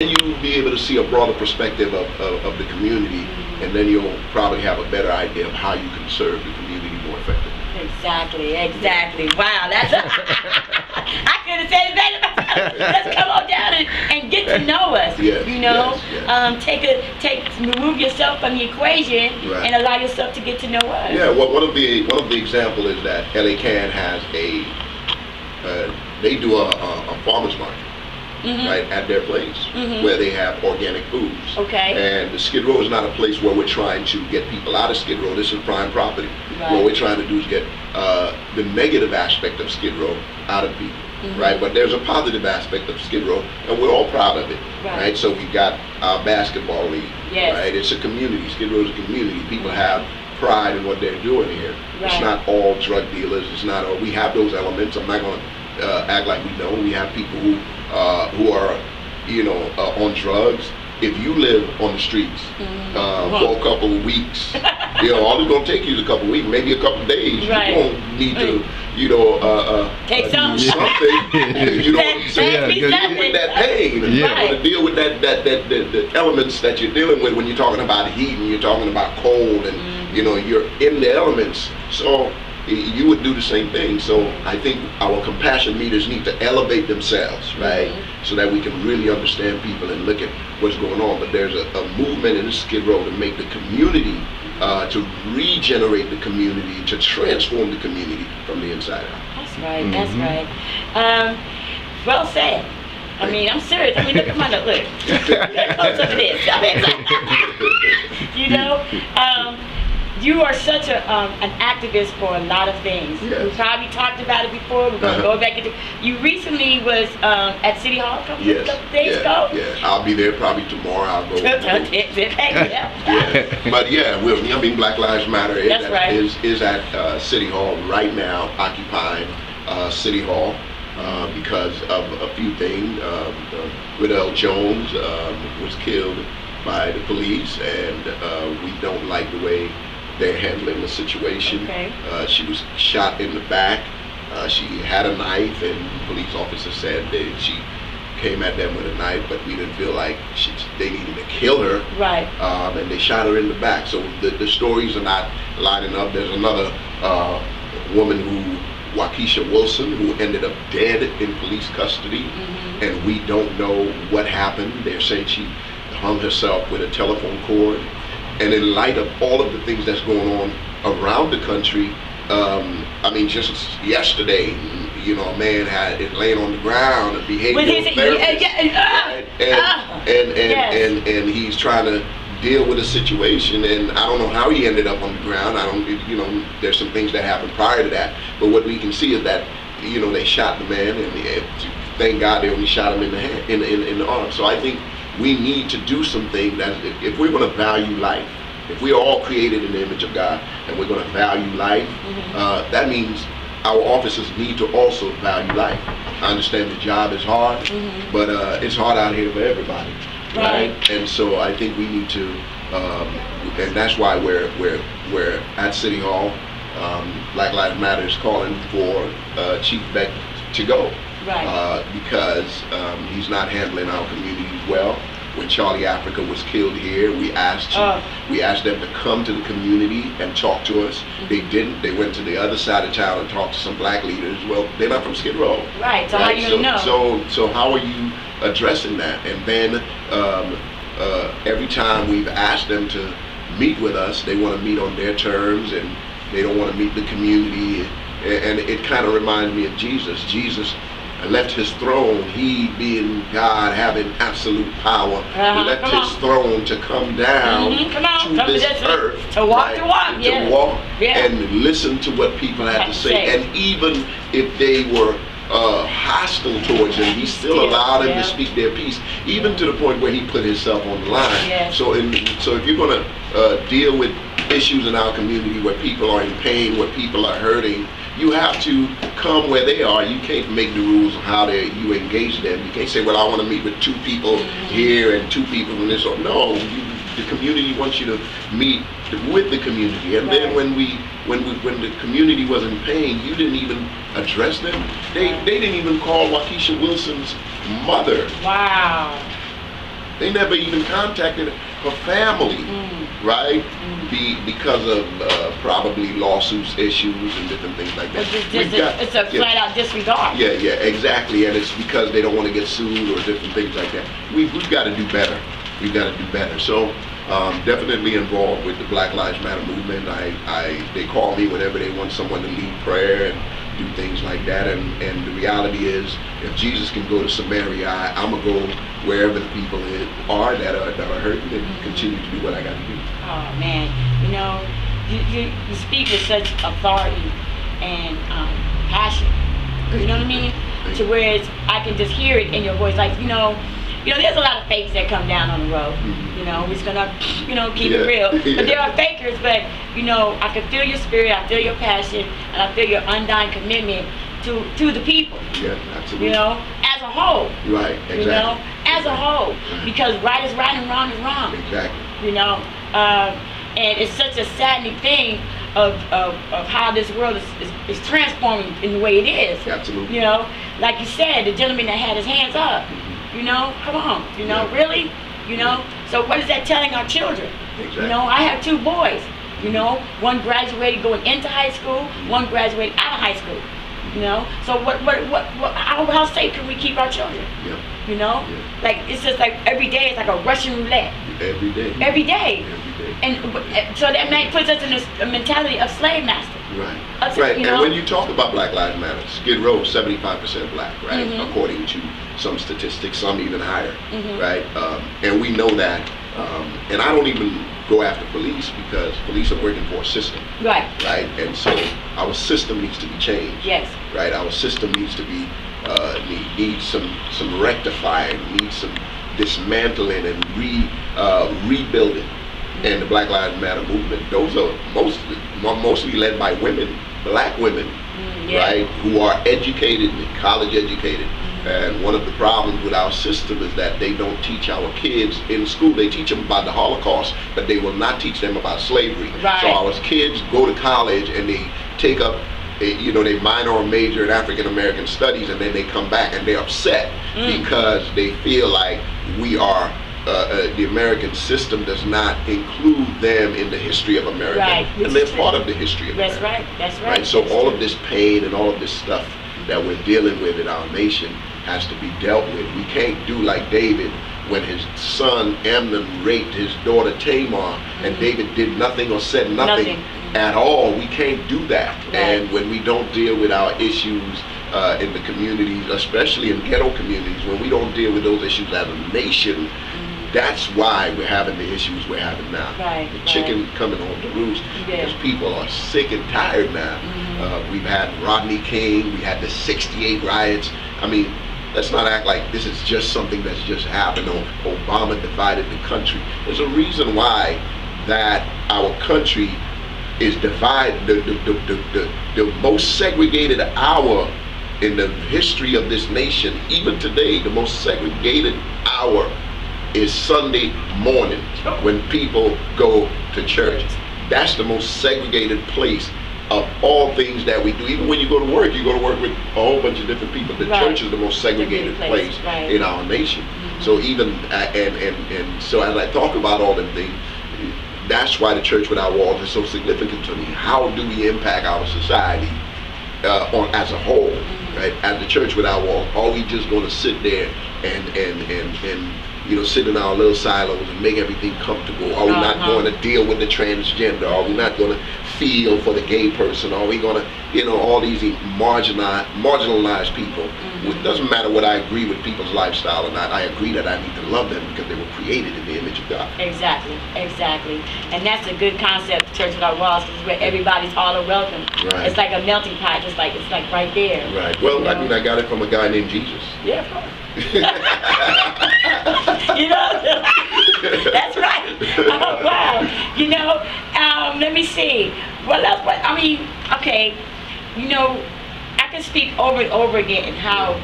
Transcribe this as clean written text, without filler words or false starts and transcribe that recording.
then you'll be able to see a broader perspective of the community, and then you'll probably have a better idea of how you can serve the community more effectively. Exactly, exactly. Wow, that's I could have said it better myself. Let's come on down and get to know us. Yes, you know, yes. Remove yourself from the equation, right, and allow yourself to get to know us. Yeah, well, one of the examples is that LA Can has they do a farmers market. Right, at their place, where they have organic foods. Okay. And the Skid Row is not a place where we're trying to get people out of Skid Row. This is prime property. Right. What we're trying to do is get the negative aspect of Skid Row out of people. Right, but there's a positive aspect of Skid Row, and we're all proud of it. Right. So we've got our basketball league. Yes. Right, it's a community. Skid Row is a community. People have pride in what they're doing here. Right. It's not all drug dealers. It's not all. We have those elements. I'm not going to act like we don't. We have people who are, you know, on drugs. If you live on the streets for a couple of weeks, you know, all it's going to take you is a couple of weeks, maybe a couple of days. Right. You don't need to, you know, take something. You don't deal with that pain. You want to deal with the elements that you're dealing with when you're talking about heat and you're talking about cold, and you know, you're in the elements. So you would do the same thing. So I think our compassion meters need to elevate themselves, right? So that we can really understand people and look at what's going on. But there's a movement in the Skid Row to make the community, to regenerate the community, to transform the community from the inside out. That's right, that's right. Well said. I mean, I'm serious. I mean, look at my look. Look close up to this. I mean, you know, you are such an activist for a lot of things. Yes. We probably talked about it before. We're going to go back into. You recently was at City Hall a couple days ago. Yeah, I'll be there probably tomorrow. I'll go. But yeah, I mean, Black Lives Matter is at City Hall right now, occupying City Hall because of a few things. Riddell Jones was killed by the police, and we don't like the way they're handling the situation. Okay. She was shot in the back. She had a knife, and the police officer said that she came at them with a knife, but we didn't feel like they needed to kill her. Right. And they shot her in the back. So the stories are not lining up. There's another woman Waukesha Wilson, who ended up dead in police custody, and we don't know what happened. They're saying she hung herself with a telephone cord. And in light of all of the things that's going on around the country, I mean, just yesterday, you know, a man had it laying on the ground, a behavioral therapist, and he's trying to deal with a situation, and I don't know how he ended up on the ground. I don't, you know, there's some things that happened prior to that, but what we can see is that, you know, they shot the man, and thank God they only shot him in the hand, in the arm. So I think we need to do something that, if we're going to value life, if we are all created in the image of God, and we're going to value life, that means our officers need to also value life. I understand the job is hard, but it's hard out here for everybody, right? And so I think we need to, and that's why we're at City Hall. Black Lives Matter is calling for Chief Beck to go. Because he's not handling our communities well. When Charlie Africa was killed here, we asked them to come to the community and talk to us. They didn't. They went to the other side of town and talked to some black leaders. Well, they're not from Skid Row. Right. So how you gonna know? So how are you addressing that? And then every time we've asked them to meet with us, they want to meet on their terms, and they don't want to meet the community. And it kind of reminds me of Jesus. Jesus left his throne, he being God, having absolute power, left his throne to come down to this earth, to walk, and listen to what people had to say. And even if they were hostile towards him, he still allowed them to speak their piece, even to the point where he put himself on the line. So if you're going to deal with issues in our community where people are in pain, where people are hurting, you have to come where they are. You can't make the rules of how you engage them. You can't say, well, I want to meet with 2 people here and 2 people from this. No, the community wants you to meet with the community. And then when the community was in pain, you didn't even address them. They didn't even call Waukesha Wilson's mother. Wow. They never even contacted her family, right? Because of probably lawsuits, issues, and different things like that. It's a flat-out disregard. Yeah, exactly. And it's because they don't want to get sued or different things like that. We've got to do better. We've got to do better. So definitely involved with the Black Lives Matter movement. They call me whenever they want someone to lead prayer and do things like that. And the reality is, if Jesus can go to Samaria, I'm going to go wherever the people are that are hurting, and continue to do what I got to do. Oh, man. You know, you speak with such authority and passion. You know what I mean? To where I can just hear it in your voice. Like, you know, there's a lot of fakes that come down on the road. You know, we're just gonna, keep it real. But there are fakers, but, I can feel your spirit, I feel your passion, and I feel your undying commitment to the people. Yeah, absolutely. As a whole. Right, exactly. As a whole. Because right is right and wrong is wrong. Exactly. And it's such a saddening thing of how this world is transforming in the way it is. Absolutely. Like you said, the gentleman that had his hands up. Come on, really? So what is that telling our children? Exactly. I have 2 boys, one graduated going into high school, one graduated out of high school, so how safe can we keep our children? Like, it's just like every day, it's like a Russian roulette. Every day. And so that puts us in a mentality of slave master. Right. And when you talk about Black Lives Matter, Skid Row, 75% black, right? According to some statistics, some even higher, right? And we know that. And I don't even go after police, because police are working for a system. Right. And so our system needs to be changed. Yes. Right. Our system needs to be needs some rectifying, needs some dismantling and rebuilding. And the Black Lives Matter movement, those are mostly led by women, black women, right, who are educated, college educated. And one of the problems with our system is that they don't teach our kids in school. They teach them about the Holocaust, but they will not teach them about slavery. Right. So our kids go to college and they take up, they minor or major in African American studies, and then they come back and they're upset because they feel like we are the American system does not include them in the history of America, and they're part of the history of America. That's right. So all of this pain and all of this stuff that we're dealing with in our nation has to be dealt with. We can't do like David when his son Amnon raped his daughter Tamar, and David did nothing or said nothing at all. We can't do that. And when we don't deal with our issues in the communities, especially in ghetto communities, when we don't deal with those issues as a nation, that's why we're having the issues we're having now. The chicken coming home to roost, because people are sick and tired now. We've had Rodney King, we had the 68 riots. I mean, let's not act like this is just something that's just happened, or Obama divided the country. There's a reason why that our country is divided. The most segregated hour in the history of this nation, even today, the most segregated hour is Sunday morning, when people go to church. That's the most segregated place of all things that we do. Even when you go to work with a whole bunch of different people. The church is the most segregated place in our nation. So even and so as I talk about all them things, that's why the Church Without Walls is so significant to me. How do we impact our society as a whole? Right? As the Church Without Walls, are we just going to sit there and sit in our little silos and make everything comfortable? Are we not going to deal with the transgender? Are we not going to feel for the gay person? Are we going to, all these marginalized people? It doesn't matter what I agree with people's lifestyle or not. I agree that I need to love them because they were created in the image of God. Exactly. And that's a good concept, Church Without Walls, because where everybody's all are welcome. Right. It's like a melting pot. It's like right there. Right. Well, I got it from a guy named Jesus. Yeah, of course. That's right. Oh, wow. Let me see. What else? Okay. I can speak over and over again how